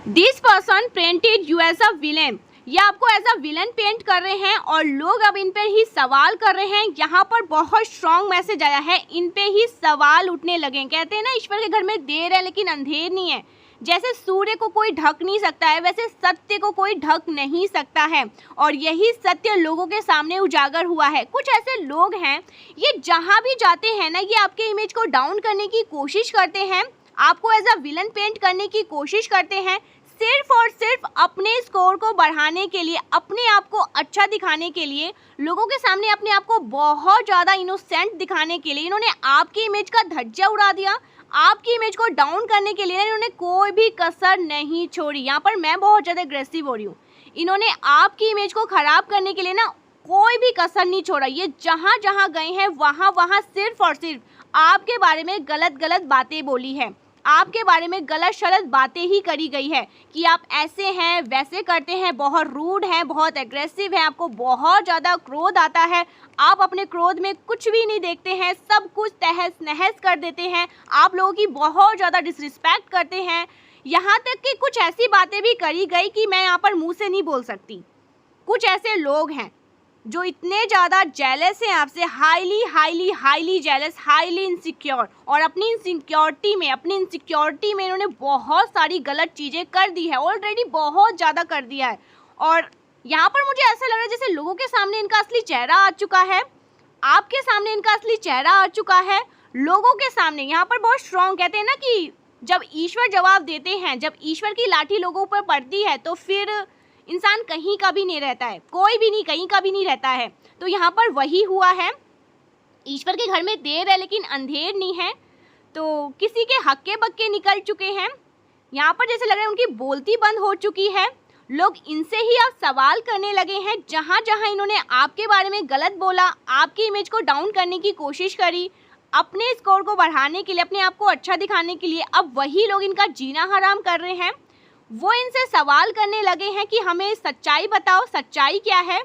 This person painted you as a villain. ये आपको as a villain paint कर रहे हैं और लोग अब इन पर ही सवाल कर रहे हैं। यहाँ पर बहुत स्ट्रॉन्ग मैसेज आया है, इन पे ही सवाल उठने लगे। कहते हैं ना, ईश्वर के घर में देर है लेकिन अंधेर नहीं है। जैसे सूर्य को कोई ढक नहीं सकता है, वैसे सत्य को कोई ढक नहीं सकता है और यही सत्य लोगों के सामने उजागर हुआ है। कुछ ऐसे लोग हैं, ये जहाँ भी जाते हैं ना, ये आपके इमेज को डाउन करने की कोशिश करते हैं, आपको एज अ विलन पेंट करने की कोशिश करते हैं, सिर्फ और सिर्फ अपने स्कोर को बढ़ाने के लिए, अपने आप को अच्छा दिखाने के लिए, लोगों के सामने अपने आप को बहुत ज़्यादा इनोसेंट दिखाने के लिए इन्होंने आपकी इमेज का धज्जा उड़ा दिया। आपकी इमेज को डाउन करने के लिए इन्होंने कोई भी कसर नहीं छोड़ी। यहाँ पर मैं बहुत ज़्यादा एग्रेसिव हो रही हूँ। इन्होंने आपकी इमेज को ख़राब करने के लिए ना कोई भी कसर नहीं छोड़ा। ये जहाँ जहाँ गए हैं वहाँ वहाँ सिर्फ और सिर्फ आपके बारे में गलत गलत बातें बोली है, आपके बारे में गलत शलत बातें ही करी गई है कि आप ऐसे हैं, वैसे करते हैं, बहुत रूड हैं, बहुत एग्रेसिव हैं, आपको बहुत ज़्यादा क्रोध आता है, आप अपने क्रोध में कुछ भी नहीं देखते हैं, सब कुछ तहस नहस कर देते हैं, आप लोगों की बहुत ज़्यादा डिसरिस्पेक्ट करते हैं। यहाँ तक कि कुछ ऐसी बातें भी करी गई कि मैं यहाँ पर मुँह से नहीं बोल सकती। कुछ ऐसे लोग हैं जो इतने ज़्यादा जेलस हैं आपसे, highly highly highly jealous, highly insecure, और अपनी इनसिक्योरिटी में इन्होंने बहुत सारी गलत चीज़ें कर दी है, ऑलरेडी बहुत ज़्यादा कर दिया है। और यहाँ पर मुझे ऐसा लग रहा है जैसे लोगों के सामने इनका असली चेहरा आ चुका है, आपके सामने इनका असली चेहरा आ चुका है, लोगों के सामने। यहाँ पर बहुत स्ट्रॉन्ग, कहते हैं ना कि जब ईश्वर जवाब देते हैं, जब ईश्वर की लाठी लोगों पर पड़ती है तो फिर इंसान कहीं का भी नहीं रहता है, कोई भी नहीं कहीं का भी नहीं रहता है। तो यहाँ पर वही हुआ है। ईश्वर के घर में देर है लेकिन अंधेर नहीं है। तो किसी के हक्के बक्के निकल चुके हैं। यहाँ पर जैसे लग रहा है उनकी बोलती बंद हो चुकी है। लोग इनसे ही अब सवाल करने लगे हैं। जहाँ जहाँ इन्होंने आपके बारे में गलत बोला, आपकी इमेज को डाउन करने की कोशिश करी, अपने स्कोर को बढ़ाने के लिए, अपने आप को अच्छा दिखाने के लिए, अब वही लोग इनका जीना हराम कर रहे हैं। वो इनसे सवाल करने लगे हैं कि हमें सच्चाई बताओ, सच्चाई क्या है।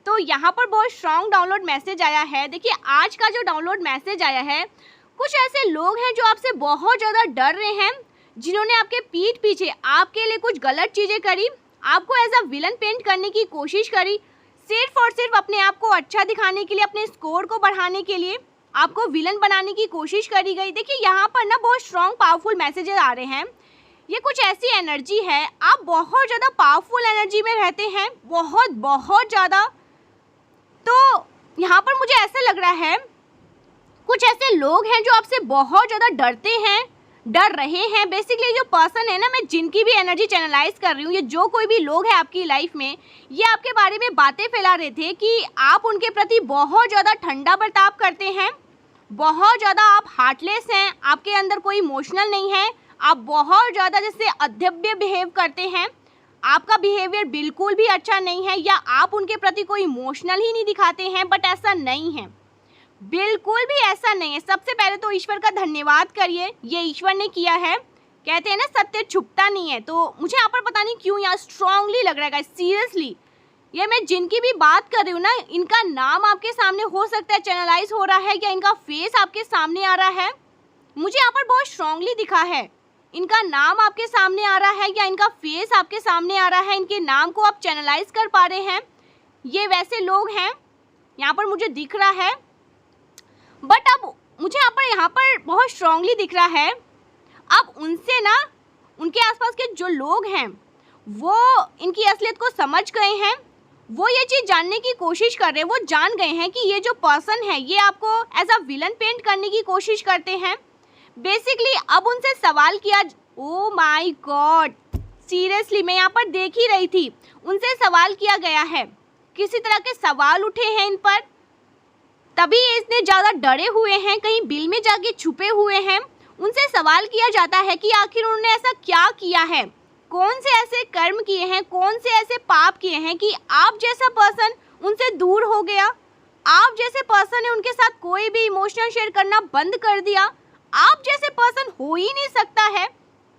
तो यहाँ पर बहुत स्ट्रॉन्ग डाउनलोड मैसेज आया है। देखिए, आज का जो डाउनलोड मैसेज आया है, कुछ ऐसे लोग हैं जो आपसे बहुत ज़्यादा डर रहे हैं, जिन्होंने आपके पीठ पीछे आपके लिए कुछ गलत चीज़ें करी, आपको एज अ विलन पेंट करने की कोशिश करी, सिर्फ और सिर्फ अपने आप को अच्छा दिखाने के लिए, अपने स्कोर को बढ़ाने के लिए आपको विलन बनाने की कोशिश करी गई। देखिए, यहाँ पर ना बहुत स्ट्रॉन्ग पावरफुल मैसेजेस आ रहे हैं। ये कुछ ऐसी एनर्जी है, आप बहुत ज़्यादा पावरफुल एनर्जी में रहते हैं, बहुत बहुत ज़्यादा। तो यहाँ पर मुझे ऐसा लग रहा है कुछ ऐसे लोग हैं जो आपसे बहुत ज़्यादा डरते हैं, डर रहे हैं। बेसिकली जो पर्सन है ना, मैं जिनकी भी एनर्जी चैनलाइज कर रही हूँ, ये जो कोई भी लोग हैं आपकी लाइफ में, ये आपके बारे में बातें फैला रहे थे कि आप उनके प्रति बहुत ज़्यादा ठंडा बर्ताव करते हैं, बहुत ज़्यादा आप हार्टलेस हैं, आपके अंदर कोई इमोशनल नहीं है, आप बहुत ज़्यादा जैसे अध्यव्य बिहेव करते हैं, आपका बिहेवियर बिल्कुल भी अच्छा नहीं है, या आप उनके प्रति कोई इमोशनल ही नहीं दिखाते हैं। बट ऐसा नहीं है, बिल्कुल भी ऐसा नहीं है। सबसे पहले तो ईश्वर का धन्यवाद करिए, ये ईश्वर ने किया है। कहते हैं ना, सत्य छुपता नहीं है। तो मुझे यहाँ पर पता नहीं क्यों यहाँ स्ट्रांगली लग रहा है, सीरियसली ये मैं जिनकी भी बात कर रही हूँ ना, इनका नाम आपके सामने हो सकता है चैनलाइज हो रहा है, या इनका फेस आपके सामने आ रहा है। मुझे यहाँ पर बहुत स्ट्रांगली दिखा है, इनका नाम आपके सामने आ रहा है या इनका फेस आपके सामने आ रहा है, इनके नाम को आप चैनलाइज कर पा रहे हैं। ये वैसे लोग हैं, यहाँ पर मुझे दिख रहा है। बट अब मुझे यहाँ पर बहुत स्ट्रांगली दिख रहा है, अब उनसे ना, उनके आसपास के जो लोग हैं वो इनकी असलियत को समझ गए हैं, वो ये चीज़ जानने की कोशिश कर रहे हैं। वो जान गए हैं कि ये जो पर्सन है ये आपको एज अ विलन पेंट करने की कोशिश करते हैं। बेसिकली अब उनसे सवाल किया, ओ माय गॉड, सीरियसली मैं यहाँ पर देख ही रही थी, उनसे सवाल किया गया है, किसी तरह के सवाल उठे हैं इन पर, तभी ये इतने ज़्यादा डरे हुए हैं, कहीं बिल में जाके छुपे हुए हैं। उनसे सवाल किया जाता है कि आखिर उन्होंने ऐसा क्या किया है, कौन से ऐसे कर्म किए हैं, कौन से ऐसे पाप किए हैं कि आप जैसा पर्सन उनसे दूर हो गया, आप जैसे पर्सन ने उनके साथ कोई भी इमोशनल शेयर करना बंद कर दिया। आप जैसे पर्सन हो ही नहीं सकता है,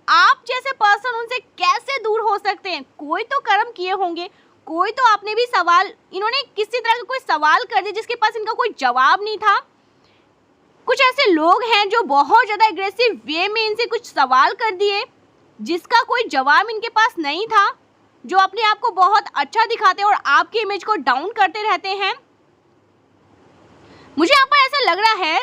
आप जैसे पर्सन उनसे कैसे दूर हो सकते हैं। कोई तो कर्म किए होंगे, कोई तो आपने भी सवाल, इन्होंने किसी तरह का कोई सवाल कर दिया जिसके पास इनका कोई जवाब नहीं था। कुछ ऐसे लोग हैं जो बहुत ज़्यादा एग्रेसिव वे में इनसे कुछ सवाल कर दिए, जिसका कोई जवाब इनके पास नहीं था, जो अपने आप को बहुत अच्छा दिखाते हैं और आपकी इमेज को डाउन करते रहते हैं। मुझे यहाँ पर ऐसा लग रहा है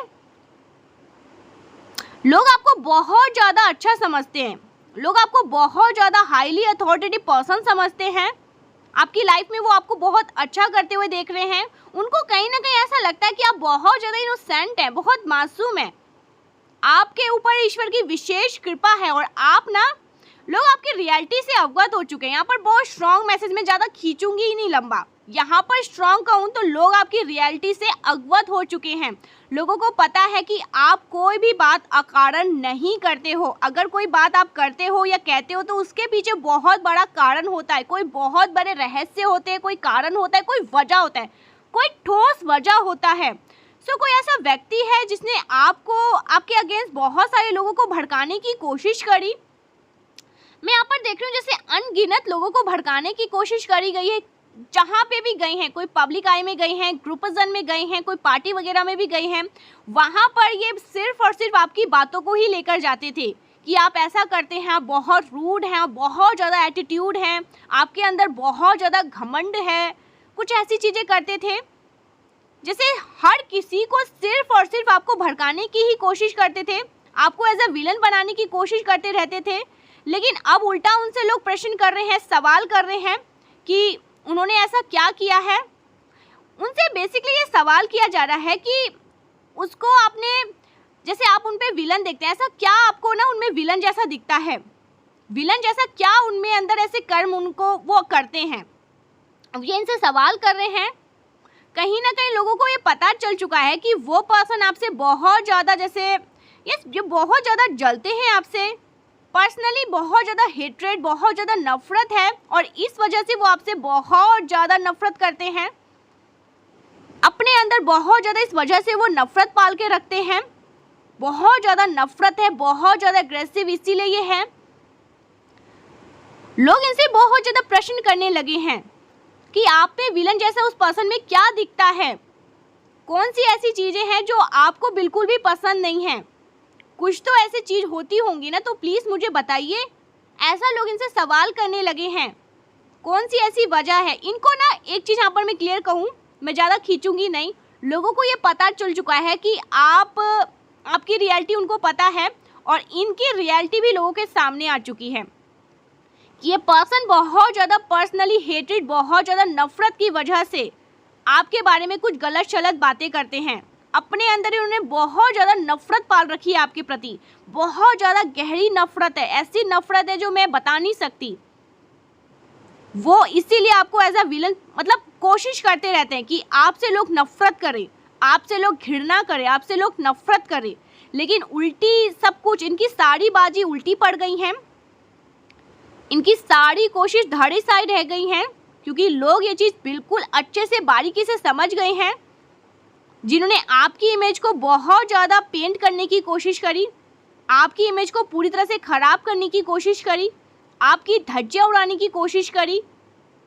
लोग आपको बहुत ज़्यादा अच्छा समझते हैं, लोग आपको बहुत ज़्यादा हाईली अथॉरिटेटिव पर्सन समझते हैं, आपकी लाइफ में वो आपको बहुत अच्छा करते हुए देख रहे हैं। उनको कहीं ना कहीं ऐसा लगता है कि आप बहुत ज़्यादा इनोसेंट हैं, बहुत मासूम हैं, आपके ऊपर ईश्वर की विशेष कृपा है और आप ना लोग आपकी रियलिटी से अवगत हो चुके हैं। यहाँ पर बहुत स्ट्रॉन्ग मैसेज में ज़्यादा खींचूंगी ही नहीं लंबा, यहाँ पर स्ट्रॉन्ग कहूँ तो लोग आपकी रियलिटी से अवगत हो चुके हैं। लोगों को पता है कि आप कोई भी बात अकारण नहीं करते हो। अगर कोई बात आप करते हो या कहते हो तो उसके पीछे बहुत बड़ा कारण होता है, कोई बहुत बड़े रहस्य होते हैं, कोई कारण होता है, कोई वजह होता है, कोई ठोस वजह होता है। कोई ऐसा व्यक्ति है जिसने आपके अगेंस्ट बहुत सारे लोगों को भड़काने की कोशिश करी। मैं यहाँ पर देख रही हूँ जैसे अनगिनत लोगों को भड़काने की कोशिश करी गई है, जहाँ पे भी गई हैं, कोई पब्लिक आई में गई हैं, ग्रुपजन में गई हैं, कोई पार्टी वगैरह में भी गई हैं, वहाँ पर ये सिर्फ और सिर्फ आपकी बातों को ही लेकर जाते थे कि आप ऐसा करते हैं, आप बहुत रूड हैं, आप बहुत ज़्यादा एटीट्यूड हैं, आपके अंदर बहुत ज़्यादा घमंड है, कुछ ऐसी चीज़ें करते थे। जैसे हर किसी को सिर्फ और सिर्फ आपको भड़काने की ही कोशिश करते थे, आपको एज अ विलन बनाने की कोशिश करते रहते थे। लेकिन अब उल्टा उनसे लोग प्रश्न कर रहे हैं, सवाल कर रहे हैं कि उन्होंने ऐसा क्या किया है। उनसे बेसिकली ये सवाल किया जा रहा है कि उसको आपने, जैसे आप उन पे विलन देखते हैं, ऐसा क्या आपको ना उनमें विलन जैसा दिखता है, विलन जैसा क्या उनमें अंदर ऐसे कर्म उनको वो करते हैं। अब ये इनसे सवाल कर रहे हैं। कहीं ना कहीं लोगों को ये पता चल चुका है कि वो पर्सन आपसे बहुत ज़्यादा, जैसे ये बहुत ज़्यादा जलते हैं आपसे, पर्सनली बहुत ज़्यादा हेट्रेड, बहुत ज़्यादा नफरत है और इस वजह से वो आपसे बहुत ज़्यादा नफरत करते हैं। अपने अंदर बहुत ज़्यादा इस वजह से वो नफरत पाल के रखते हैं, बहुत ज़्यादा नफरत है, बहुत ज़्यादा एग्रेसिव इसीलिए ये है। लोग इनसे बहुत ज़्यादा प्रश्न करने लगे हैं कि आप पे विलन जैसा उस पर्सन में क्या दिखता है, कौन सी ऐसी चीज़ें हैं जो आपको बिल्कुल भी पसंद नहीं हैं। कुछ तो ऐसी चीज़ होती होंगी ना, तो प्लीज़ मुझे बताइए। ऐसा लोग इनसे सवाल करने लगे हैं, कौन सी ऐसी वजह है। इनको ना एक चीज़ यहाँ पर मैं क्लियर कहूँ, मैं ज़्यादा खींचूंगी नहीं, लोगों को ये पता चल चुका है कि आपकी रियलिटी उनको पता है और इनकी रियलिटी भी लोगों के सामने आ चुकी है। ये पर्सन बहुत ज़्यादा पर्सनली हेटेड, बहुत ज़्यादा नफरत की वजह से आपके बारे में कुछ गलत शलत बातें करते हैं। अपने अंदर उन्होंने बहुत ज़्यादा नफरत पाल रखी है आपके प्रति, बहुत ज़्यादा गहरी नफरत है, ऐसी नफरत है जो मैं बता नहीं सकती। वो इसीलिए आपको एज अ विलन मतलब कोशिश करते रहते हैं कि आपसे लोग नफरत करें, आपसे लोग घृणा करें, आपसे लोग नफरत करें। लेकिन उल्टी सब कुछ, इनकी सारी बाजी उल्टी पड़ गई हैं, इनकी सारी कोशिश धड़े साई रह गई हैं, क्योंकि लोग ये चीज़ बिल्कुल अच्छे से बारीकी से समझ गए हैं। जिन्होंने आपकी इमेज को बहुत ज़्यादा पेंट करने की कोशिश करी, आपकी इमेज को पूरी तरह से ख़राब करने की कोशिश करी, आपकी धज्जियाँ उड़ाने की कोशिश करी,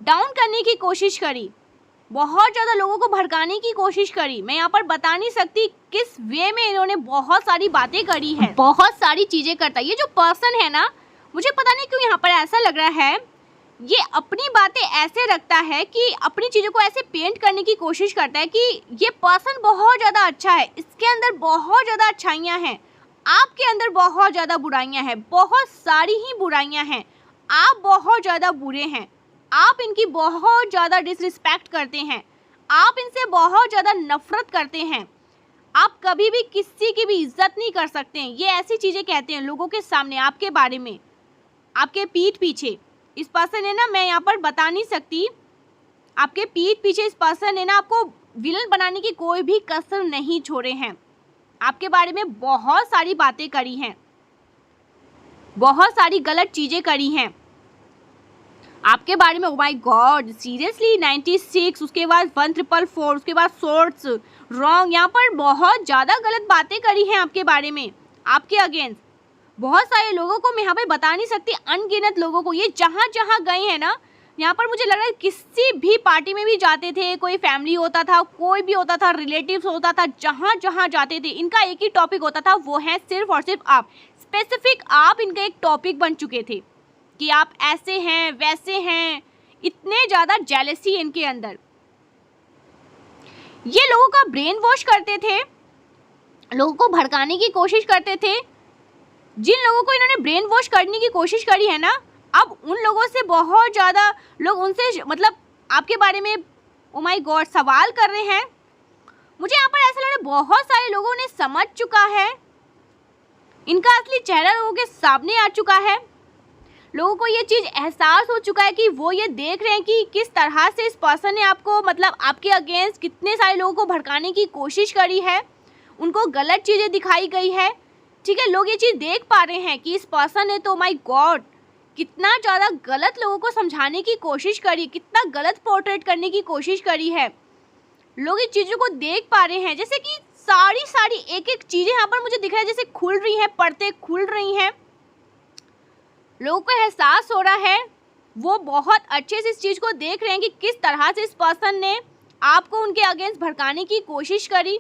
डाउन करने की कोशिश करी, बहुत ज़्यादा लोगों को भड़काने की कोशिश करी। मैं यहाँ पर बता नहीं सकती किस वे में इन्होंने बहुत सारी बातें करी हैं, बहुत सारी चीज़ें करता है। ये जो पर्सन है ना, मुझे पता नहीं क्यों यहाँ पर ऐसा लग रहा है, ये अपनी बातें ऐसे रखता है कि अपनी चीज़ों को ऐसे पेंट करने की कोशिश करता है कि ये पर्सन बहुत ज़्यादा अच्छा है, इसके अंदर बहुत ज़्यादा अच्छाइयाँ हैं, आपके अंदर बहुत ज़्यादा बुराइयाँ हैं, बहुत सारी ही बुराइयाँ हैं, आप बहुत ज़्यादा बुरे हैं, आप इनकी बहुत ज़्यादा डिसरिस्पेक्ट करते हैं, आप इनसे बहुत ज़्यादा नफरत करते हैं, आप कभी भी किसी की भी इज्जत नहीं कर सकते हैं। ये ऐसी चीज़ें कहते हैं लोगों के सामने आपके बारे में, आपके पीठ पीछे। इस पर्सन है ना, मैं यहाँ पर बता नहीं सकती, आपके पीठ पीछे इस पर्सन है ना आपको विलन बनाने की कोई भी कसर नहीं छोड़े हैं। आपके बारे में बहुत सारी बातें करी हैं, बहुत सारी गलत चीज़ें करी हैं आपके बारे में। ओ माय गॉड, सीरियसली 96, उसके बाद 1444, उसके बाद सोर्ट्स रॉन्ग, यहाँ पर बहुत ज़्यादा गलत बातें करी हैं आपके बारे में, आपके अगेंस्ट। बहुत सारे लोगों को मैं यहाँ पे बता नहीं सकती, अनगिनत लोगों को। ये जहाँ जहाँ गए हैं ना, यहाँ पर मुझे लग रहा है किसी भी पार्टी में भी जाते थे, कोई फैमिली होता था, कोई भी होता था, रिलेटिव्स होता था, जहाँ जहाँ जाते थे इनका एक ही टॉपिक होता था, वो है सिर्फ और सिर्फ आप। स्पेसिफिक आप इनका एक टॉपिक बन चुके थे कि आप ऐसे हैं वैसे हैं, इतने ज़्यादा जेलसी इनके अंदर। ये लोगों का ब्रेन वॉश करते थे, लोगों को भड़काने की कोशिश करते थे। जिन लोगों को इन्होंने ब्रेन वॉश करने की कोशिश करी है ना, अब उन लोगों से बहुत ज़्यादा लोग उनसे मतलब आपके बारे में ओ माय गॉड सवाल कर रहे हैं। मुझे यहाँ पर ऐसा लग रहा है बहुत सारे लोगों ने समझ चुका है, इनका असली चेहरा लोगों के सामने आ चुका है। लोगों को ये चीज़ एहसास हो चुका है कि वो ये देख रहे हैं कि किस तरह से इस पर्सन ने आपको मतलब आपके अगेंस्ट कितने सारे लोगों को भड़काने की कोशिश करी है, उनको गलत चीज़ें दिखाई गई है। ठीक है, लोग ये चीज़ देख पा रहे हैं कि इस पर्सन ने तो माय गॉड कितना ज़्यादा गलत लोगों को समझाने की कोशिश करी, कितना गलत पोर्ट्रेट करने की कोशिश करी है। लोग इस चीज़ों को देख पा रहे हैं, जैसे कि सारी एक एक चीज़ें यहाँ पर मुझे दिख रहा है जैसे खुल रही हैं, परतें खुल रही हैं। लोगों को एहसास हो रहा है, वो बहुत अच्छे से इस चीज़ को देख रहे हैं कि किस तरह से इस पर्सन ने आपको उनके अगेंस्ट भड़काने की कोशिश करी,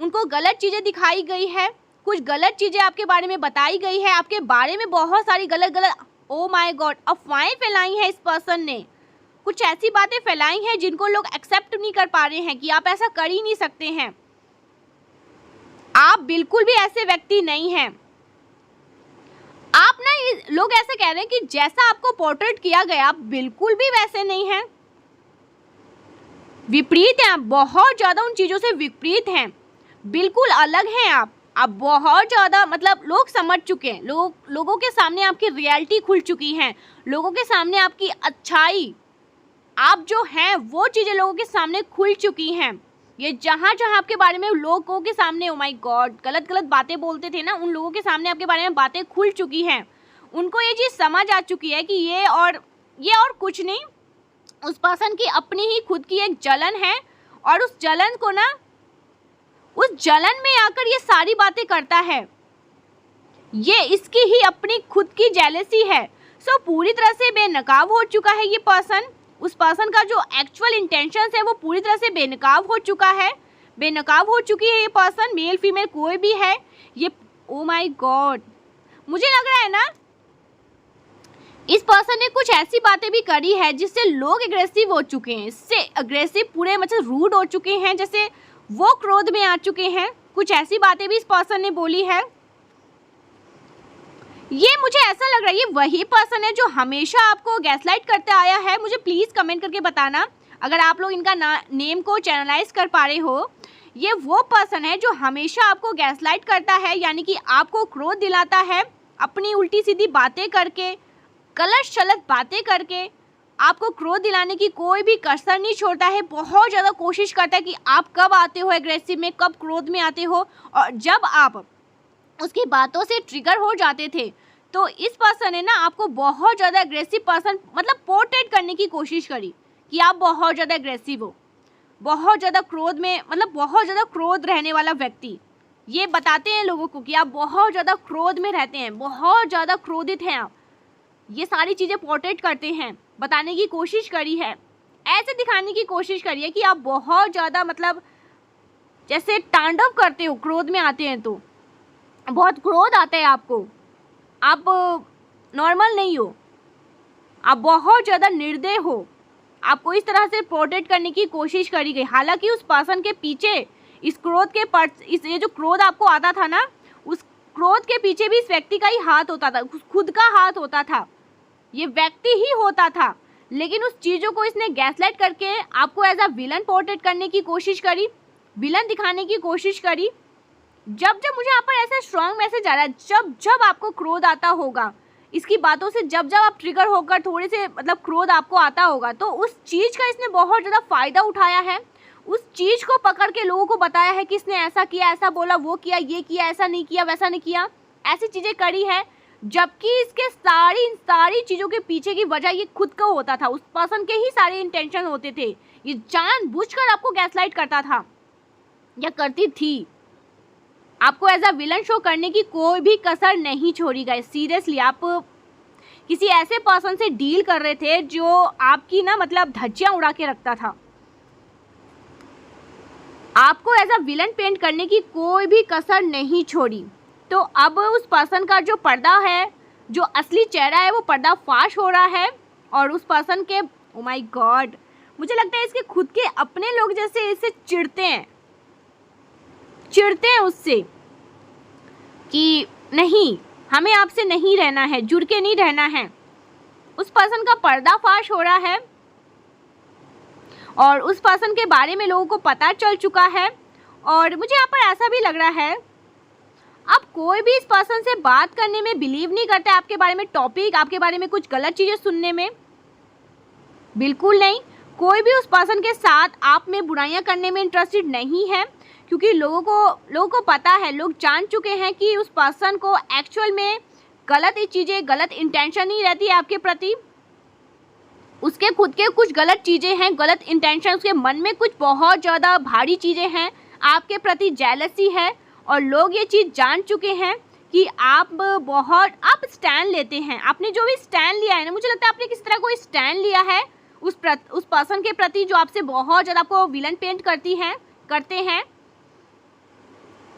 उनको गलत चीज़ें दिखाई गई है, कुछ गलत चीज़ें आपके बारे में बताई गई है, आपके बारे में बहुत सारी गलत ओ माय गॉड अफवाहें फैलाई हैं। इस पर्सन ने कुछ ऐसी बातें फैलाई हैं जिनको लोग एक्सेप्ट नहीं कर पा रहे हैं कि आप ऐसा कर ही नहीं सकते हैं। आप बिल्कुल भी ऐसे व्यक्ति नहीं हैं। आप ना लोग ऐसे कह रहे हैं कि जैसा आपको पोर्ट्रेट किया गया आप बिल्कुल भी वैसे नहीं हैं, विपरीत हैं आप, बहुत ज़्यादा उन चीज़ों से विपरीत हैं, बिल्कुल अलग हैं आप बहुत ज़्यादा मतलब लोग समझ चुके हैं, लोगों के सामने आपकी रियलिटी खुल चुकी हैं, लोगों के सामने आपकी अच्छाई आप जो हैं वो चीज़ें लोगों के सामने खुल चुकी हैं। ये जहाँ आपके बारे में लोगों के सामने ओ माय गॉड गलत बातें बोलते थे ना, उन लोगों के सामने आपके बारे में बातें खुल चुकी हैं। उनको ये चीज़ समझ आ चुकी है कि ये और कुछ नहीं, उस पर्सन की अपनी ही खुद की एक जलन है, और उस जलन को ना उस जलन में आकर ये सारी बातें करता है। ये इसकी ही अपनी खुद की जेलसी है। सो पूरी तरह से बेनकाब हो चुका है ये पर्सन। उस पर्सन का जो एक्चुअल इंटेंशंस है वो पूरी तरह से बेनकाब हो चुका है, बेनकाब हो चुकी है ये पर्सन, मेल फीमेल कोई भी है ये। ओ माय गॉड, मुझे लग रहा है ना इस पर्सन ने कुछ ऐसी बातें भी करी है जिससे लोग एग्रेसिव हो चुके हैं, इससे एग्रेसिव पूरे मतलब रूड हो चुके हैं, जैसे वो क्रोध में आ चुके हैं। कुछ ऐसी बातें भी इस पर्सन ने बोली है। ये मुझे ऐसा लग रहा है ये वही पर्सन है जो हमेशा आपको गैसलाइट करते आया है। मुझे प्लीज़ कमेंट करके बताना अगर आप लोग इनका नेम को चैनलाइज कर पा रहे हो। ये वो पर्सन है जो हमेशा आपको गैसलाइट करता है, यानी कि आपको क्रोध दिलाता है, अपनी उल्टी सीधी बातें करके, गलत शलत बातें करके आपको क्रोध दिलाने की कोई भी कसर नहीं छोड़ता है। बहुत ज़्यादा कोशिश करता है कि आप कब आते हो एग्रेसिव में, कब क्रोध में आते हो, और जब आप उसकी बातों से ट्रिगर हो जाते थे तो इस पर्सन ने ना आपको बहुत ज़्यादा एग्रेसिव पर्सन मतलब पोर्ट्रेट करने की कोशिश करी कि आप बहुत ज़्यादा एग्रेसिव हो, बहुत ज़्यादा क्रोध में मतलब बहुत ज़्यादा क्रोध रहने वाला व्यक्ति। ये बताते हैं लोगों को कि आप बहुत ज़्यादा क्रोध में रहते हैं, बहुत ज़्यादा क्रोधित हैं आप। ये सारी चीज़ें पोर्ट्रेट करते हैं, बताने की कोशिश करी है, ऐसे दिखाने की कोशिश करी है कि आप बहुत ज़्यादा मतलब जैसे तांडव करते हो, क्रोध में आते हैं तो बहुत क्रोध आता है आपको, आप नॉर्मल नहीं हो, आप बहुत ज़्यादा निर्दय हो। आपको इस तरह से पोर्ट्रेट करने की कोशिश करी गई। हालांकि उस पर्सन के पीछे इस क्रोध के ये जो क्रोध आपको आता था ना, उस क्रोध के पीछे भी इस व्यक्ति का ही हाथ होता था, खुद का हाथ होता था, ये व्यक्ति ही होता था। लेकिन उस चीज़ों को इसने गैसलाइट करके आपको एज अ विलन पोर्ट्रेट करने की कोशिश करी, विलन दिखाने की कोशिश करी। जब मुझे यहाँ पर ऐसा स्ट्रॉन्ग मैसेज आ रहा है, जब आपको क्रोध आता होगा, इसकी बातों से जब आप ट्रिगर होकर थोड़े से मतलब क्रोध आपको आता होगा, तो उस चीज़ का इसने बहुत ज़्यादा फ़ायदा उठाया है। उस चीज़ को पकड़ के लोगों को बताया है कि इसने ऐसा किया, ऐसा बोला, वो किया, ये किया, ऐसा नहीं किया, वैसा नहीं किया, ऐसी चीज़ें करी है। जबकि इसके सारी चीज़ों के पीछे की वजह ये खुद को होता था, उस पर्सन के ही सारे इंटेंशन होते थे। ये जानबूझकर आपको गैसलाइट करता था या करती थी, आपको एज अ विलन शो करने की कोई भी कसर नहीं छोड़ी गई। सीरियसली आप किसी ऐसे पर्सन से डील कर रहे थे जो आपकी ना मतलब धज्जियां उड़ा के रखता था। आपको एज अ विलन पेंट करने की कोई भी कसर नहीं छोड़ी। तो अब उस पर्सन का जो पर्दा है, जो असली चेहरा है, वो पर्दा फाश हो रहा है और उस पर्सन के, ओ माय गॉड, मुझे लगता है इसके खुद के अपने लोग जैसे इसे चिढ़ते हैं उससे कि नहीं, हमें आपसे नहीं रहना है, जुड़ के नहीं रहना है। उस पर्सन का पर्दाफाश हो रहा है और उस पर्सन के बारे में लोगों को पता चल चुका है। और मुझे यहाँ पर ऐसा भी लग रहा है, अब कोई भी इस पर्सन से बात करने में बिलीव नहीं करता है, आपके बारे में टॉपिक, आपके बारे में कुछ गलत चीज़ें सुनने में, बिल्कुल नहीं। कोई भी उस पर्सन के साथ आप में बुराइयां करने में इंटरेस्टेड नहीं है, क्योंकि लोगों को पता है, लोग जान चुके हैं कि उस पर्सन को एक्चुअल में गलत चीज़ें, गलत इंटेंशन ही रहती है आपके प्रति। उसके खुद के कुछ गलत चीज़ें हैं, गलत इंटेंशन, उसके मन में कुछ बहुत ज़्यादा भारी चीज़ें हैं, आपके प्रति जेलसी है। और लोग ये चीज़ जान चुके हैं कि आप स्टैंड लेते हैं। आपने जो भी स्टैंड लिया है ना, मुझे लगता है आपने किस तरह कोई स्टैंड लिया है उस पर्सन के प्रति जो आपसे बहुत ज़्यादा आपको विलन पेंट करते हैं।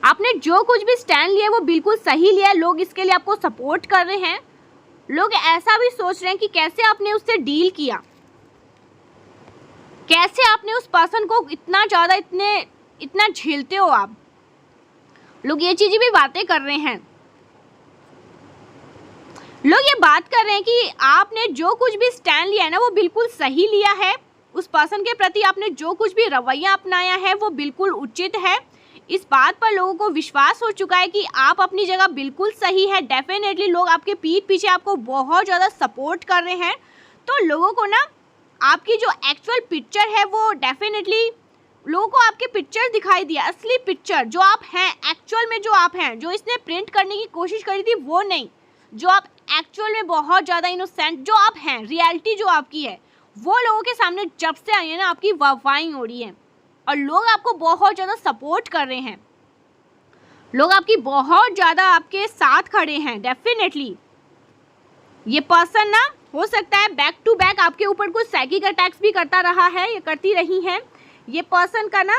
आपने जो कुछ भी स्टैंड लिया है वो बिल्कुल सही लिया है। लोग इसके लिए आपको सपोर्ट कर रहे हैं। लोग ऐसा भी सोच रहे हैं कि कैसे आपने उससे डील किया, कैसे आपने उस पर्सन को इतना ज़्यादा इतना झेलते हो आप। लोग ये चीज़ें भी बातें कर रहे हैं। लोग ये बात कर रहे हैं कि आपने जो कुछ भी स्टैंड लिया है ना, वो बिल्कुल सही लिया है। उस पर्सन के प्रति आपने जो कुछ भी रवैया अपनाया है वो बिल्कुल उचित है। इस बात पर लोगों को विश्वास हो चुका है कि आप अपनी जगह बिल्कुल सही है। डेफिनेटली लोग आपके पीठ पीछे आपको बहुत ज़्यादा सपोर्ट कर रहे हैं। तो लोगों को ना आपकी जो एक्चुअल पिक्चर है वो डेफिनेटली लोगों को आपके पिक्चर दिखाई दिया, असली पिक्चर जो आप हैं, एक्चुअल में जो आप हैं, जो इसने प्रिंट करने की कोशिश करी थी वो नहीं, जो आप एक्चुअल में बहुत ज़्यादा इनोसेंट जो आप हैं, रियलिटी जो आपकी है, वो लोगों के सामने जब से आई है ना, आपकी वाहवाही हो रही है और लोग आपको बहुत ज़्यादा सपोर्ट कर रहे हैं। लोग आपकी बहुत ज़्यादा आपके साथ खड़े हैं। डेफिनेटली ये पर्सन ना हो सकता है बैक टू बैक आपके ऊपर कुछ साइकिक अटैक्स भी करता रहा है, ये करती रही हैं। ये पर्सन का ना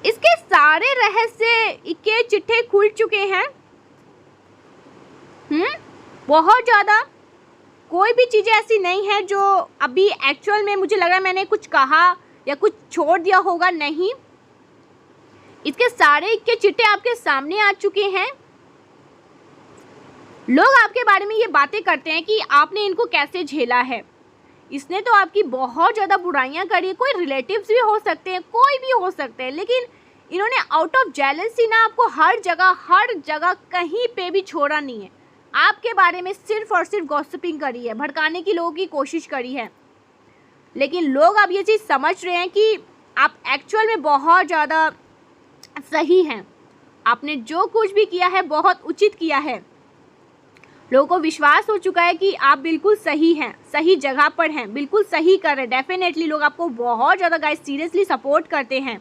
इसके सारे रहस्य के चिट्ठे खुल चुके हैं। बहुत ज़्यादा कोई भी चीज़ें ऐसी नहीं है जो अभी एक्चुअल में मुझे लग रहा है मैंने कुछ कहा या कुछ छोड़ दिया होगा, नहीं। इसके सारे के चिट्ठे आपके सामने आ चुके हैं। लोग आपके बारे में ये बातें करते हैं कि आपने इनको कैसे झेला है। इसने तो आपकी बहुत ज़्यादा बुराइयां करी। कोई रिलेटिव्स भी हो सकते हैं, कोई भी हो सकते हैं, लेकिन इन्होंने आउट ऑफ जेलसी ना आपको हर जगह कहीं पे भी छोड़ा नहीं है। आपके बारे में सिर्फ और सिर्फ गॉसिपिंग करी है, भड़काने की लोगों की कोशिश करी है। लेकिन लोग अब ये चीज़ समझ रहे हैं कि आप एक्चुअल में बहुत ज़्यादा सही हैं। आपने जो कुछ भी किया है बहुत उचित किया है। लोगों को विश्वास हो चुका है कि आप बिल्कुल सही हैं, सही जगह पर हैं, बिल्कुल सही कर रहे हैं। डेफिनेटली लोग आपको बहुत ज़्यादा गाइस सीरियसली सपोर्ट करते हैं,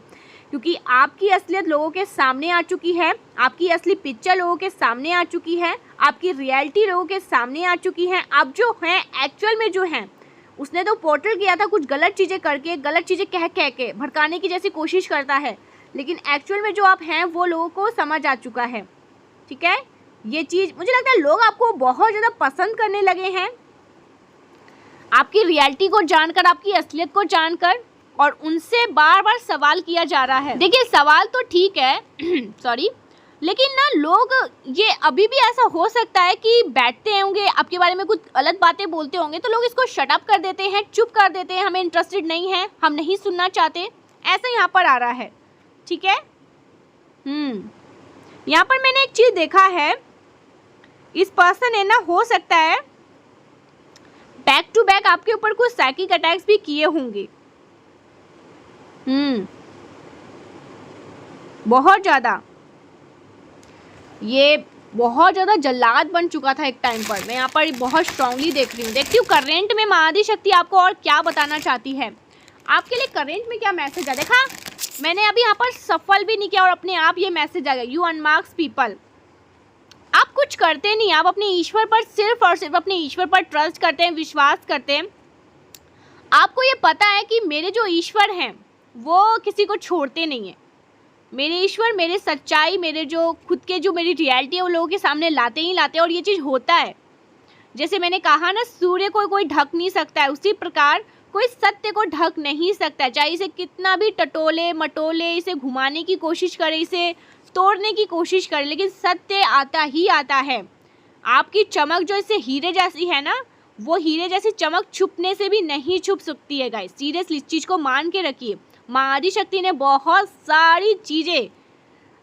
क्योंकि आपकी असलियत लोगों के सामने आ चुकी है, आपकी असली पिक्चर लोगों के सामने आ चुकी है, आपकी रियलिटी लोगों के सामने आ चुकी है। आप जो हैं एक्चुअल में जो हैं, उसने तो पोर्ट्रेल किया था कुछ गलत चीज़ें करके, गलत चीज़ें कह के भड़काने की जैसी कोशिश करता है, लेकिन एक्चुअल में जो आप हैं वो लोगों को समझ आ चुका है। ठीक है, ये चीज़ मुझे लगता है लोग आपको बहुत ज़्यादा पसंद करने लगे हैं, आपकी रियलिटी को जानकर, आपकी असलियत को जानकर। और उनसे बार बार सवाल किया जा रहा है। देखिए सवाल तो ठीक है सॉरी, लेकिन ना लोग ये अभी भी ऐसा हो सकता है कि बैठते होंगे आपके बारे में कुछ गलत बातें बोलते होंगे तो लोग इसको शट अप कर देते हैं, चुप कर देते हैं, हमें इंटरेस्टेड नहीं है, हम नहीं सुनना चाहते, ऐसा यहाँ पर आ रहा है। ठीक है, यहाँ पर मैंने एक चीज़ देखा है, इस पर्सन ने ना हो सकता है बैक टू बैक आपके ऊपर कुछ साइकिक अटैक्स भी किए होंगे। बहुत ज़्यादा ये बहुत ज़्यादा जल्लाद बन चुका था एक टाइम पर। मैं यहाँ पर बहुत स्ट्रांगली देखती हूँ करेंट में महाआदि शक्ति आपको और क्या बताना चाहती है, आपके लिए करेंट में क्या मैसेज है। देखा मैंने अभी यहाँ पर सफल भी नहीं किया और अपने आप ये मैसेज आ गया, यू अनमार्क्स पीपल। आप कुछ करते नहीं, आप अपने ईश्वर पर सिर्फ और सिर्फ अपने ईश्वर पर ट्रस्ट करते हैं, विश्वास करते हैं। आपको ये पता है कि मेरे जो ईश्वर हैं वो किसी को छोड़ते नहीं हैं, मेरे ईश्वर मेरे सच्चाई, मेरे जो खुद के जो मेरी रियलिटी है वो लोगों के सामने लाते ही लाते हैं। और ये चीज़ होता है, जैसे मैंने कहा ना, सूर्य को कोई ढक नहीं सकता है, उसी प्रकार कोई सत्य को ढक नहीं सकता, चाहे इसे कितना भी टटोले मटोले, इसे घुमाने की कोशिश करे, इसे तोड़ने की कोशिश करे, लेकिन सत्य आता ही आता है। आपकी चमक जो इसे हीरे जैसी है ना, वो हीरे जैसी चमक छुपने से भी नहीं छुप सकती है गाइस। सीरियसली इस चीज़ को मान के रखिए। माँ आदिशक्ति ने बहुत सारी चीज़ें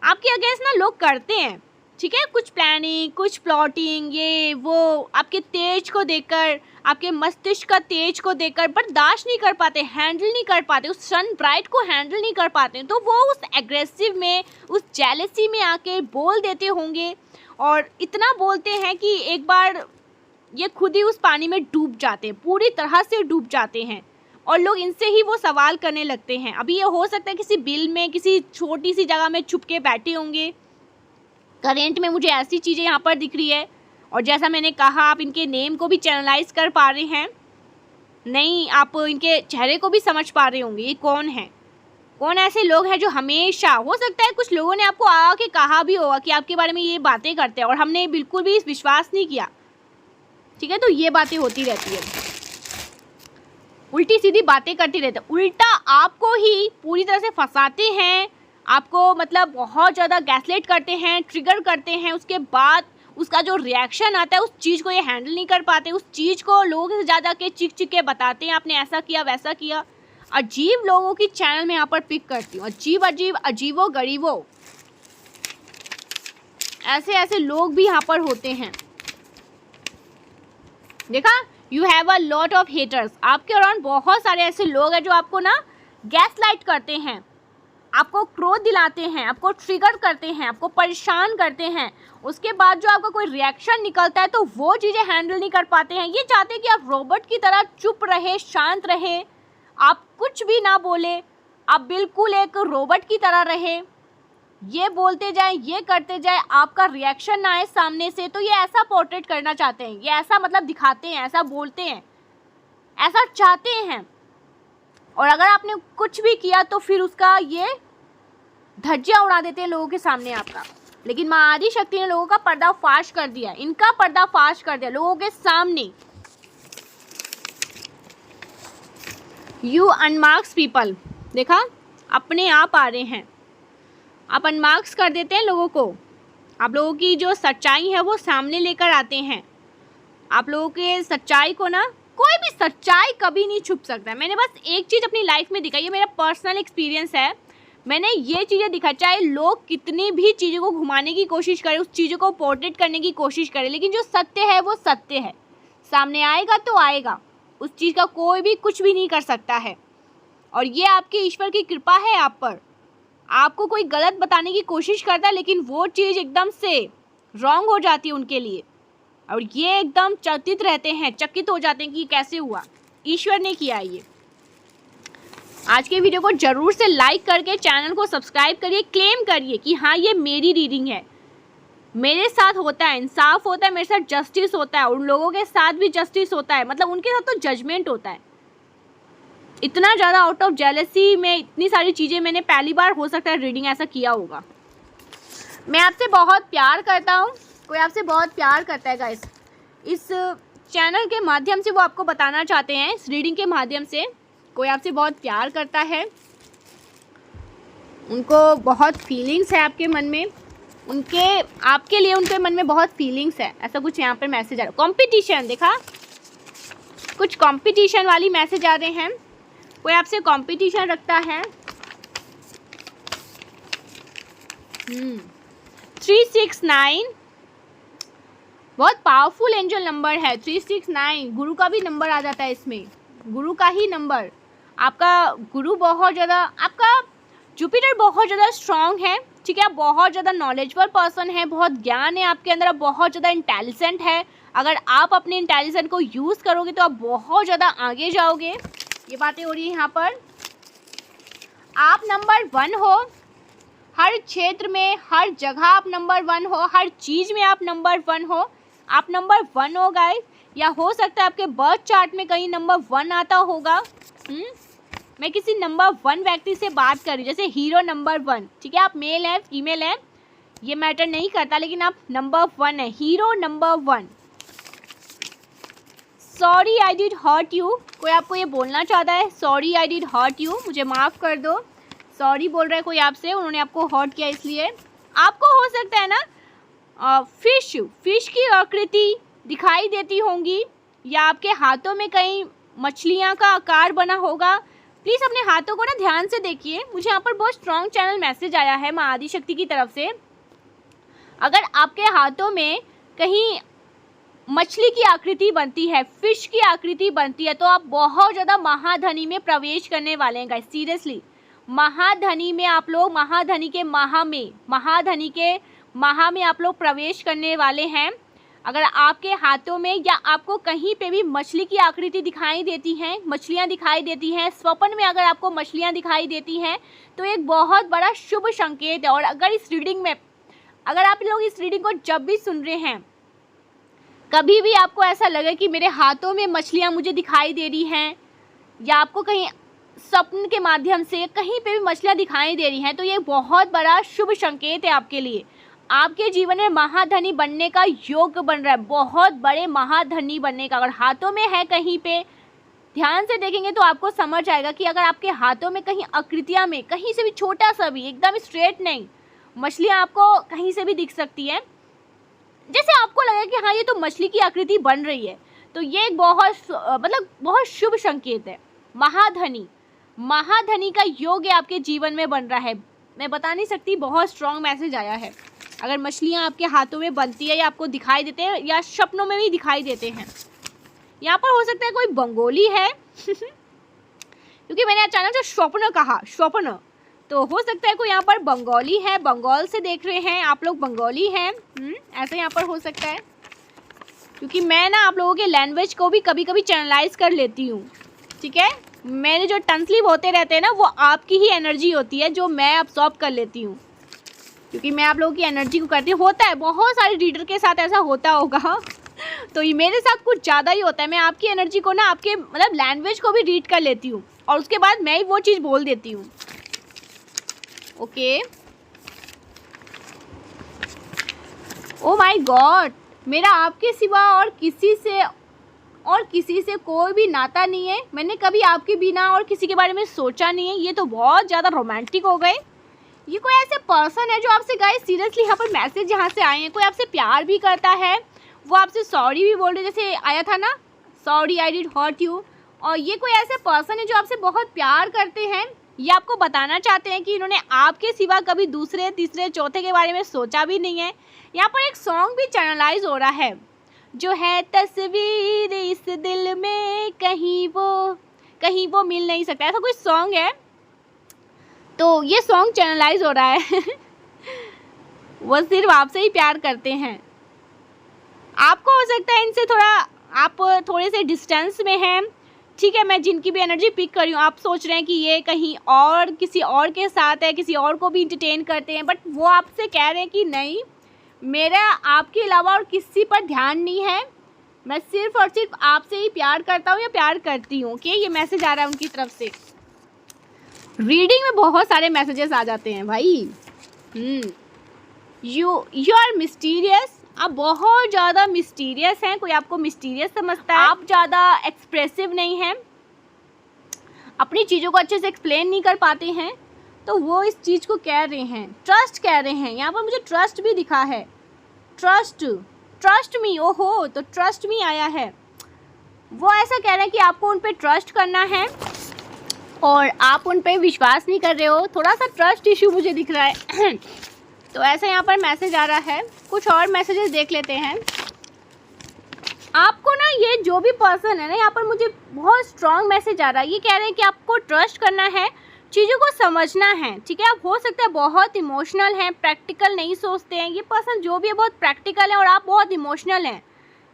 आपके अगेंस्ट ना लोग करते हैं, ठीक है, कुछ प्लानिंग, कुछ प्लॉटिंग, ये वो, आपके तेज को देखकर, आपके मस्तिष्क का तेज को देखकर बर्दाश्त नहीं कर पाते, हैंडल नहीं कर पाते, उस सन ब्राइट को हैंडल नहीं कर पाते, तो वो उस एग्रेसिव में, उस जेलसी में आके बोल देते होंगे। और इतना बोलते हैं कि एक बार ये खुद ही उस पानी में डूब जाते हैं, पूरी तरह से डूब जाते हैं, और लोग इनसे ही वो सवाल करने लगते हैं। अभी ये हो सकता है किसी बिल में, किसी छोटी सी जगह में छुप के बैठे होंगे। करेंट में मुझे ऐसी चीज़ें यहाँ पर दिख रही है, और जैसा मैंने कहा, आप इनके नेम को भी चैनलाइज कर पा रहे हैं, नहीं आप इनके चेहरे को भी समझ पा रहे होंगे ये कौन है। कौन ऐसे लोग हैं जो हमेशा, हो सकता है कुछ लोगों ने आपको आके कहा भी होगा कि आपके बारे में ये बातें करते हैं, और हमने बिल्कुल भी विश्वास नहीं किया, ठीक है। तो ये बातें होती रहती है, उल्टी सीधी बातें करती रहते हैं, उल्टा आपको ही पूरी तरह से फंसाते हैं, आपको मतलब बहुत ज़्यादा गैसलाइट करते हैं, ट्रिगर करते हैं। उसके बाद उसका जो रिएक्शन आता है, उस चीज़ को ये हैंडल नहीं कर पाते, उस चीज़ को लोगों से ज़्यादा के चिक चिक के बताते हैं, आपने ऐसा किया वैसा किया। अजीब लोगों की चैनल में यहाँ पर पिक करती हूँ, अजीब अजीब, अजीबो गरीबो, ऐसे ऐसे लोग भी यहाँ पर होते हैं। देखा, you have a lot of haters. आपके अराउंड बहुत सारे ऐसे लोग हैं जो आपको ना गैस लाइट करते हैं, आपको क्रोध दिलाते हैं, आपको ट्रिगर करते हैं, आपको परेशान करते हैं। उसके बाद जो आपका कोई रिएक्शन निकलता है तो वो चीज़ें हैंडल नहीं कर पाते हैं। ये चाहते हैं कि आप रोबोट की तरह चुप रहे, शांत रहे, आप कुछ भी ना बोले, आप बिल्कुल एक रोबोट की तरह रहे, ये बोलते जाए, ये करते जाए, आपका रिएक्शन ना आए सामने से। तो ये ऐसा पोर्ट्रेट करना चाहते हैं, ये ऐसा मतलब दिखाते हैं, ऐसा बोलते हैं, ऐसा चाहते हैं। और अगर आपने कुछ भी किया तो फिर उसका ये धज्जियां उड़ा देते हैं लोगों के सामने आपका। लेकिन माँ आदिशक्ति ने लोगों का पर्दाफाश कर दिया, इनका पर्दाफाश कर दिया लोगों के सामने। यू अनमार्क्स पीपल, देखा, अपने आप आ रहे हैं, आप अनमार्क्स कर देते हैं लोगों को, आप लोगों की जो सच्चाई है वो सामने लेकर आते हैं। आप लोगों के सच्चाई को ना, कोई भी सच्चाई कभी नहीं छुप सकता। मैंने बस एक चीज़ अपनी लाइफ में दिखाई, ये मेरा पर्सनल एक्सपीरियंस है, मैंने ये चीज़ें दिखाई, चाहे लोग कितनी भी चीज़ों को घुमाने की कोशिश करें, उस चीज़ों को पोर्ट्रेट करने की कोशिश करें, लेकिन जो सत्य है वो सत्य है, सामने आएगा तो आएगा, उस चीज़ का कोई भी कुछ भी नहीं कर सकता है। और ये आपके ईश्वर की कृपा है आप पर। आपको कोई गलत बताने की कोशिश करता है, लेकिन वो चीज़ एकदम से रॉन्ग हो जाती है उनके लिए, और ये एकदम चकित रहते हैं, चकित हो जाते हैं कि कैसे हुआ, ईश्वर ने किया ये। आज के वीडियो को जरूर से लाइक करके चैनल को सब्सक्राइब करिए, क्लेम करिए कि हाँ ये मेरी रीडिंग है, मेरे साथ होता है, इंसाफ होता है, मेरे साथ जस्टिस होता है, उन लोगों के साथ भी जस्टिस होता है, मतलब उनके साथ तो जजमेंट होता है। इतना ज़्यादा आउट ऑफ जेलसी में इतनी सारी चीज़ें मैंने पहली बार हो सकता है रीडिंग ऐसा किया होगा। मैं आपसे बहुत प्यार करता हूँ, कोई आपसे बहुत प्यार करता है गाइस। इस चैनल के माध्यम से वो आपको बताना चाहते हैं, इस रीडिंग के माध्यम से कोई आपसे बहुत प्यार करता है, उनको बहुत फीलिंग्स है आपके मन में, उनके आपके लिए उनके मन में बहुत फीलिंग्स है, ऐसा कुछ यहाँ पर मैसेज आ रहा है। कॉम्पिटिशन, देखा, कुछ कॉम्पिटिशन वाली मैसेज आ रहे हैं, कोई आपसे कॉम्पिटिशन रखता है। 369 बहुत पावरफुल एंजल नंबर है, 369 गुरु का भी नंबर आ जाता है इसमें, गुरु का ही नंबर। आपका गुरु बहुत ज़्यादा, आपका जुपिटर बहुत ज़्यादा स्ट्रॉन्ग है, ठीक है, आप बहुत ज़्यादा नॉलेजफुल पर्सन है, बहुत ज्ञान है आपके अंदर, आप बहुत ज़्यादा इंटेलिजेंट है। अगर आप अपने इंटेलिजेंस को यूज़ करोगे तो आप बहुत ज़्यादा आगे जाओगे, ये बातें हो रही है यहाँ पर। आप नंबर 1 हो, हर क्षेत्र में, हर जगह आप नंबर 1 हो, हर चीज़ में आप नंबर 1 हो, आप नंबर 1 हो गाइस। या हो सकता है आपके बर्थ चार्ट में कहीं नंबर 1 आता होगा। मैं किसी नंबर 1 व्यक्ति से बात कर रही हूँ, जैसे हीरो नंबर 1, ठीक है, आप मेल हैं फीमेल हैं ये मैटर नहीं करता, लेकिन आप नंबर 1 है, hero number 1। Sorry I did hurt you, कोई आपको ये बोलना चाहता है sorry I did hurt you, मुझे माफ़ कर दो, सॉरी बोल रहा है कोई आपसे, उन्होंने आपको हर्ट किया इसलिए। आपको हो सकता है ना फिश की आकृति दिखाई देती होंगी, या आपके हाथों में कहीं मछलियाँ का आकार बना होगा। प्लीज़ अपने हाथों को ना ध्यान से देखिए, मुझे यहाँ पर बहुत स्ट्रॉन्ग चैनल मैसेज आया है माँ आदिशक्ति की तरफ से। अगर आपके हाथों में कहीं मछली की आकृति बनती है, फिश की आकृति बनती है, तो आप बहुत ज़्यादा महाधनी में प्रवेश करने वाले हैं गाइस, सीरियसली। महाधनी में आप लोग, महाधनी के माह में आप लोग प्रवेश करने वाले हैं। अगर आपके हाथों में या आपको कहीं पे भी मछली की आकृति दिखाई देती हैं, मछलियाँ दिखाई देती हैं, स्वप्न में अगर आपको मछलियाँ दिखाई देती हैं, तो एक बहुत बड़ा शुभ संकेत है। और अगर इस रीडिंग में, अगर आप लोग इस रीडिंग को जब भी सुन रहे हैं, कभी भी आपको ऐसा लगे कि मेरे हाथों में मछलियाँ मुझे दिखाई दे रही हैं, या आपको कहीं स्वप्न के माध्यम से कहीं पे भी मछलियाँ दिखाई दे रही हैं, तो ये बहुत बड़ा शुभ संकेत है आपके लिए। आपके जीवन में महाधनी बनने का योग बन रहा है, बहुत बड़े महाधनी बनने का। अगर हाथों में है कहीं पे, ध्यान से देखेंगे तो आपको समझ आएगा कि अगर आपके हाथों में कहीं आकृतियाँ में कहीं से भी छोटा सा भी, एकदम स्ट्रेट नहीं, मछलियाँ आपको कहीं से भी दिख सकती हैं, जैसे आपको लगे कि हाँ ये तो मछली की आकृति बन रही है, तो ये एक बहुत शुभ संकेत है। महाधनी का योग आपके जीवन में बन रहा है। मैं बता नहीं सकती, बहुत स्ट्रॉन्ग मैसेज आया है। अगर मछलियाँ आपके हाथों में बनती है या आपको दिखाई देते हैं या सपनों में भी दिखाई देते हैं। यहाँ पर हो सकता है कोई बंगाली है क्योंकि मैंने अचानक से स्वप्न कहा, स्वप्न, तो हो सकता है कोई यहाँ पर बंगाली है, बंगाल से देख रहे हैं आप लोग, बंगाली हैं, ऐसे यहाँ पर हो सकता है। क्योंकि मैं ना आप लोगों के लैंग्वेज को भी कभी कभी चैनलाइज कर लेती हूँ, ठीक है। मेरे जो टंग स्लिप होते रहते हैं ना, वो आपकी ही एनर्जी होती है जो मैं अब्सॉर्ब कर लेती हूँ, क्योंकि मैं आप लोगों की एनर्जी को करती हूँ। होता है, बहुत सारे रीडर के साथ ऐसा होता होगा तो ये मेरे साथ कुछ ज़्यादा ही होता है। मैं आपकी एनर्जी को ना, आपके मतलब लैंग्वेज को भी रीड कर लेती हूँ, और उसके बाद मैं ही वो चीज़ बोल देती हूँ। ओके, ओ माय गॉड, मेरा आपके सिवा और किसी से कोई भी नाता नहीं है। मैंने कभी आपके बिना और किसी के बारे में सोचा नहीं है। ये तो बहुत ज़्यादा रोमांटिक हो गए। ये कोई ऐसे पर्सन है जो आपसे, गाइस सीरियसली यहाँ पर मैसेज जहाँ से आए हैं, कोई आपसे प्यार भी करता है, वो आपसे सॉरी भी बोल रहे, जैसे आया था ना sorry I did hurt you. और ये कोई ऐसे पर्सन है जो आपसे बहुत प्यार करते हैं, ये आपको बताना चाहते हैं कि इन्होंने आपके सिवा कभी दूसरे, तीसरे, चौथे के बारे में सोचा भी नहीं है। यहाँ पर एक सॉन्ग भी चैनलाइज हो रहा है, जो है तस्वीर इस दिल में कहीं वो मिल नहीं सकता, ऐसा कोई सॉन्ग है। तो ये सॉन्ग चैनलाइज हो रहा है वो सिर्फ आपसे ही प्यार करते हैं। आपको हो सकता है इनसे थोड़ा, आप थोड़े से डिस्टेंस में हैं, ठीक है। मैं जिनकी भी एनर्जी पिक कर रही हूँ, आप सोच रहे हैं कि ये कहीं और किसी और के साथ है, किसी और को भी इंटरटेन करते हैं, बट वो आपसे कह रहे हैं कि नहीं, मेरा आपके अलावा और किसी पर ध्यान नहीं है, मैं सिर्फ और सिर्फ आपसे ही प्यार करता हूँ या प्यार करती हूँ। ओके, ये मैसेज आ रहा है उनकी तरफ से। रीडिंग में बहुत सारे मैसेजेस आ जाते हैं भाई। यू आर मिस्टीरियस, आप बहुत ज़्यादा मिस्टीरियस हैं, कोई आपको मिस्टीरियस समझता है। आप ज़्यादा एक्सप्रेसिव नहीं हैं, अपनी चीज़ों को अच्छे से एक्सप्लेन नहीं कर पाते हैं, तो वो इस चीज़ को कह रहे हैं, ट्रस्ट कह रहे हैं। यहाँ पर मुझे ट्रस्ट भी दिखा है, ट्रस्ट मी, ओहो, तो ट्रस्ट मी आया है। वो ऐसा कह रहे हैं कि आपको उन पर ट्रस्ट करना है और आप उन पर विश्वास नहीं कर रहे हो, थोड़ा सा ट्रस्ट इशू मुझे दिख रहा है तो ऐसा यहाँ पर मैसेज आ रहा है। कुछ और मैसेजेस देख लेते हैं। आपको ना, ये जो भी पर्सन है ना, यहाँ पर मुझे बहुत स्ट्रॉन्ग मैसेज आ रहा है। ये कह रहे हैं कि आपको ट्रस्ट करना है, चीज़ों को समझना है, ठीक है। आप हो सकता है बहुत इमोशनल हैं, प्रैक्टिकल नहीं सोचते हैं। ये पर्सन जो भी है बहुत प्रैक्टिकल है और आप बहुत इमोशनल हैं,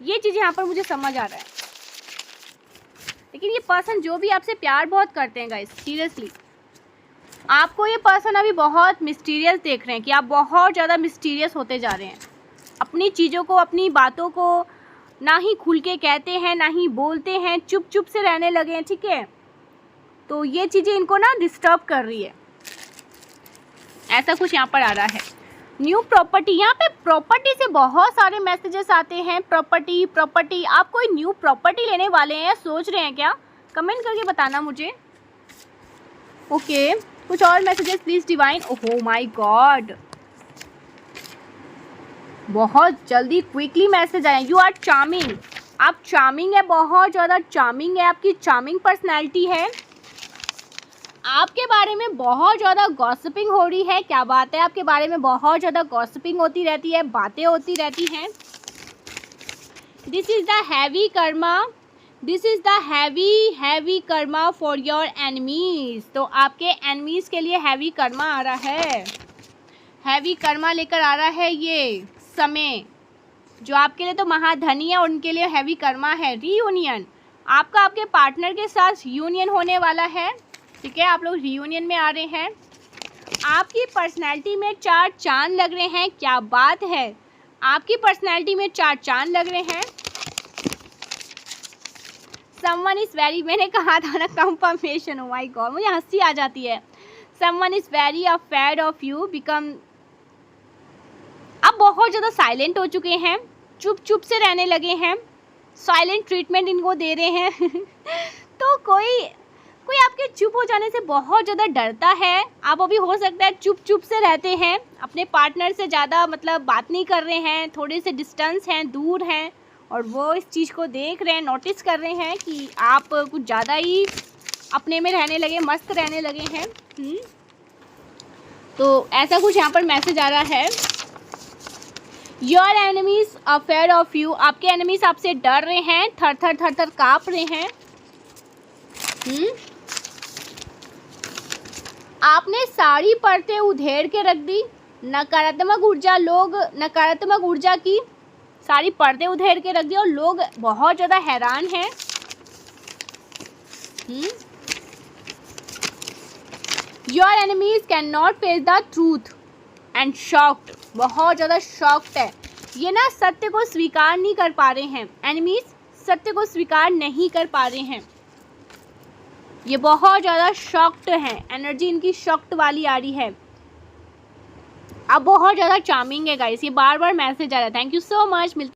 ये चीज़ यहाँ पर मुझे समझ आ रहा है। लेकिन ये पर्सन जो भी आपसे प्यार बहुत करते हैं गाइस, सीरियसली आपको ये पर्सन अभी बहुत मिस्टीरियस देख रहे हैं कि आप बहुत ज़्यादा मिस्टीरियस होते जा रहे हैं। अपनी चीज़ों को, अपनी बातों को ना ही खुल के कहते हैं, ना ही बोलते हैं, चुप चुप से रहने लगे हैं, ठीक है। तो ये चीज़ें इनको ना डिस्टर्ब कर रही है, ऐसा कुछ यहाँ पर आ रहा है। न्यू प्रॉपर्टी, यहाँ पे प्रॉपर्टी से बहुत सारे मैसेजेस आते हैं। प्रॉपर्टी, आप कोई न्यू प्रॉपर्टी लेने वाले हैं या सोच रहे हैं क्या? कमेंट करके बताना मुझे। ओके, कुछ और मैसेजेस प्लीज डिवाइन। ओहो माय गॉड, बहुत जल्दी क्विकली मैसेज आए। यू आर चार्मिंग, आप चार्मिंग है, बहुत ज़्यादा चार्मिंग है, आपकी चार्मिंग पर्सनैलिटी है। आपके बारे में बहुत ज़्यादा गॉसिपिंग हो रही है। क्या बात है, आपके बारे में बहुत ज़्यादा गॉसिपिंग होती रहती है, बातें होती रहती हैं। This is the heavy Karma, this is the heavy Karma for your enemies. तो आपके एनिमीज़ के लिए हैवी कर्मा आ रहा है, हैवी कर्मा लेकर आ रहा है ये समय। जो आपके लिए तो महाधनी है, उनके लिए हैवी कर्मा है। रीयूनियन, आपका आपके पार्टनर के साथ यूनियन होने वाला है, ठीक है, आप लोग रीयूनियन में आ रहे हैं। आपकी पर्सनैलिटी में 4 चांद लग रहे हैं। क्या बात है, आपकी पर्सनैलिटी में 4 चांद लग रहे हैं। समवन इज़ वेरी, मैंने कहा था ना कंफर्मेशन, ओ माय गॉड, मुझे हंसी आ जाती है। Someone is very afraid of you, become, आप बहुत ज़्यादा साइलेंट हो चुके हैं, चुप से रहने लगे हैं, साइलेंट ट्रीटमेंट इनको दे रहे हैं। तो कोई आपके चुप हो जाने से बहुत ज़्यादा डरता है। आप अभी हो सकता है चुप से रहते हैं, अपने पार्टनर से ज़्यादा मतलब बात नहीं कर रहे हैं, थोड़े से डिस्टेंस हैं, दूर हैं, और वो इस चीज़ को देख रहे हैं, नोटिस कर रहे हैं कि आप कुछ ज़्यादा ही अपने में रहने लगे, मस्त रहने लगे हैं। तो ऐसा कुछ यहाँ पर मैसेज आ रहा है। Your enemies affair of you, आपके एनिमीज आपसे डर रहे हैं, थर काँप रहे हैं। आपने सारी परतें उधेड़ के रख दी। नकारात्मक ऊर्जा, लोग नकारात्मक ऊर्जा की सारी पर्दे उधेड़ के रख दी और लोग बहुत ज़्यादा हैरान हैं। Your enemies can not face the truth and shocked, बहुत ज़्यादा शॉक्ड है। ये ना सत्य को स्वीकार नहीं कर पा रहे हैं, एनिमीज सत्य को स्वीकार नहीं कर पा रहे हैं। ये बहुत ज़्यादा शॉक्ड हैं, एनर्जी इनकी शॉक्ड वाली आ रही है। अब बहुत ज़्यादा चार्मिंग है गाइस, ये बार बार मैसेज आ रहा है। Thank you so much.